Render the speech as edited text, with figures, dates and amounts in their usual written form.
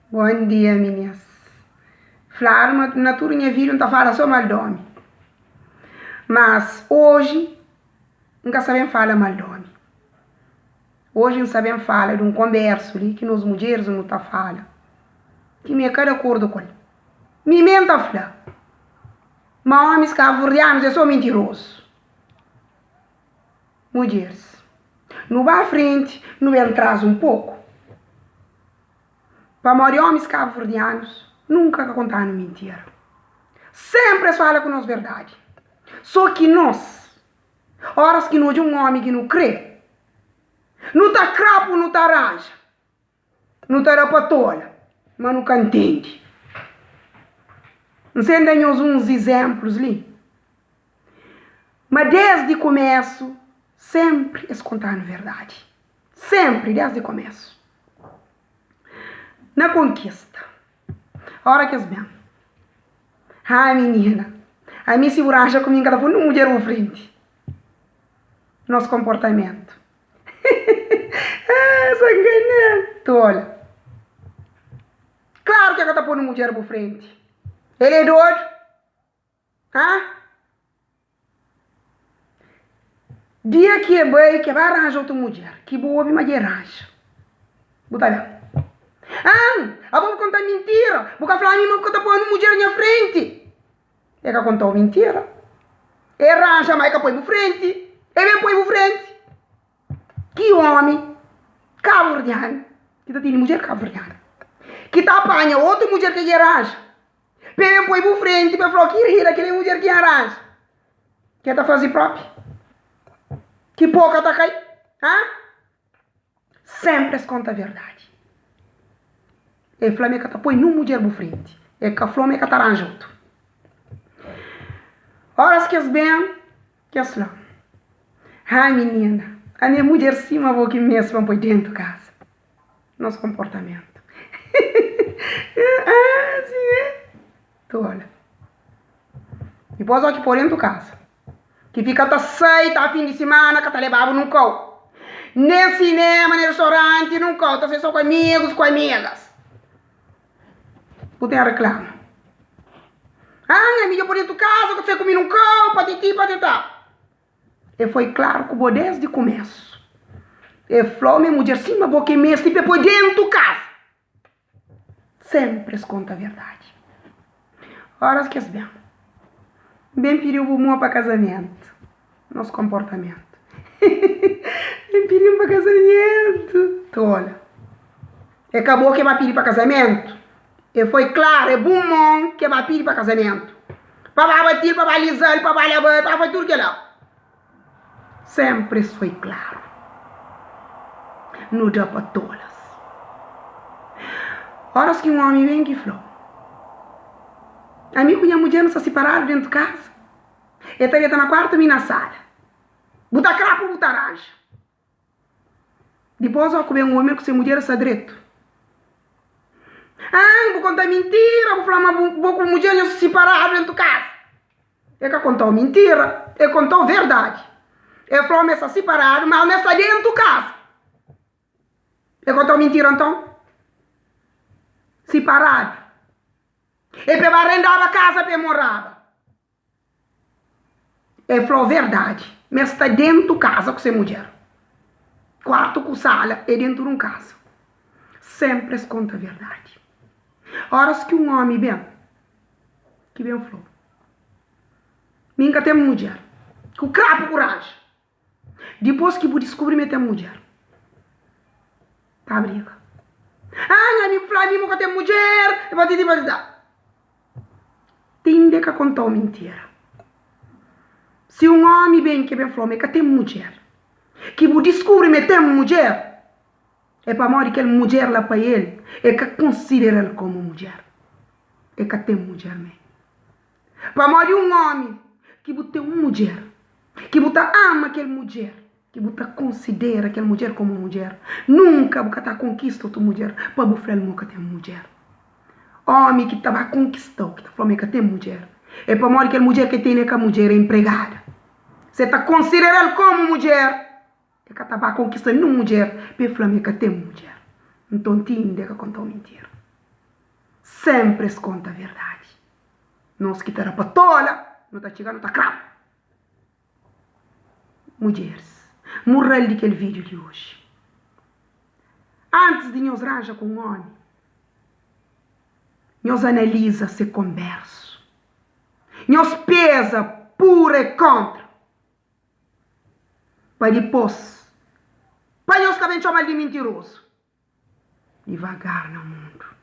Bom dia, meninas. Falar na turma vida não tá falando só maldome. Mas hoje, nunca sabemos falar maldome. Hoje não sabemos falar de um converso ali que nós mulheres não tá falando. Que me cada acordo com ele. Me menta fala. Mas homens cabo-verdianos é só mentiroso. Mulheres. Não vai à frente, não vai atrás um pouco. Para morrer homens cabo-verdianos, nunca contaram mentira. Sempre fala com nós verdade. Só que nós, horas que nós de um homem que não crê, não tá crapo, não tá aranja, não tá rapatola, mas nunca entende. Não sei nós uns exemplos ali. Mas desde o começo, sempre eles contaram verdade. Sempre, desde o começo. Na conquista, a hora que eles vêm. Ai, menina, a minha segurança comigo cada por não mulher à frente. Nosso comportamento. Sanguinento. Olha. Claro que ela tá pondo mulher por frente. Ele é doido? Ah? Dia que é bem, que vai arranjar outra mulher. Que boa, mas arranja. Bota lá. Ah, vou contar mentira. Vou falar a mim que tá pondo mulher na minha frente. É que contou mentira. É arranja, mas que põe por frente. É bem põe por frente. Que homem cabo-verdiano. Que tá tendo mulher cabo-verdiana. Que tá apanha outra mulher que arranja. Bem põe por frente. Para falar que rir aquela mulher que arranja. Que tá fazendo próprio. Que pouca tá caindo. Ah? Sempre se conta a verdade. E Flamengo tá põe numa mulher por frente. E que a Flamengo tá arranjando. Horas que as bem, que as lá. Ai, menina, a minha mulher cima vou que mesmo põe dentro de casa. Nosso comportamento. Ah, sim, é. Olha. Depois olha que por dentro de casa. Que fica tá sair, tá fim de semana, que tá levado num cão. Nem cinema, nem restaurante, num cão. Tá só com amigos, com amigas. Putem reclama. Ah, minha amiga por dentro de casa, que você comeu num cão, patiti, patetá. E foi claro que o desde o começo. E falou, minha mulher, sim, mas vou que mesmo, tipo, por dentro de casa. Sempre se conta a verdade. Horas que es bem. Bem pediu o para casamento. Nosso comportamento. Bem pediu para casamento. Olha. E acabou que vai pedir para casamento. E foi claro, é bom que vai pedir para casamento. Para bater, para balizar, para balabar, para fazer tudo que lá. Sempre isso foi claro. Não dá para todas. Horas que um homem vem que falou. A mim e a mulher não se separaram dentro de casa. Ele estaria na quarta e na sala. Botar crapo, botar aranja. Depois eu comer um homem que se mulher está direito. Ah, vou contar mentira, vou falar, vou com a mulher não se separaram dentro de casa. Ele que contou mentira, ele contou verdade. Ele falou, mas está separado, mas está dentro de casa. Ele contou mentira então? Separado. Ele arrendava a casa para morava. Ele falou verdade, mas está dentro de casa com essa mulher. Quarto com sala é dentro de um casa. Sempre se conta a verdade. Horas que um homem vem, que vem falou, minha tem mulher, com crapo coragem. Depois que vou descobrir que tem mulher, tá briga. Ah, amigo, Flamengo que tem mulher, eu vou te dar. Tem que contar mentira. Se um homem vem que vem falar que tem mulher, que vou descobrir que tem mulher, é para morrer aquela mulher lá para ele, é que considera ele como mulher. É que tem mulher mesmo. Para morrer um homem que tem uma mulher, que ama aquela mulher, que considera aquela mulher como mulher, nunca você conquista outra mulher, para você nunca tem mulher. Homem que estava conquistando, que falou que tem mulher, é para morrer aquela mulher que tem que a mulher é empregada. Você está considerando como mulher, é que estava conquistando uma mulher, para falar que tem mulher. Então, tinha que contar mentira. sempre conta a verdade. Nós que terá patola, não está chegando, está cravo. Mulheres, morrer daquele vídeo de hoje. Antes de nós arranjar com um homem, nós analisa se converso. Nós pesa por e contra. Para depois, para nós também chamar de mentiroso. Devagar no mundo.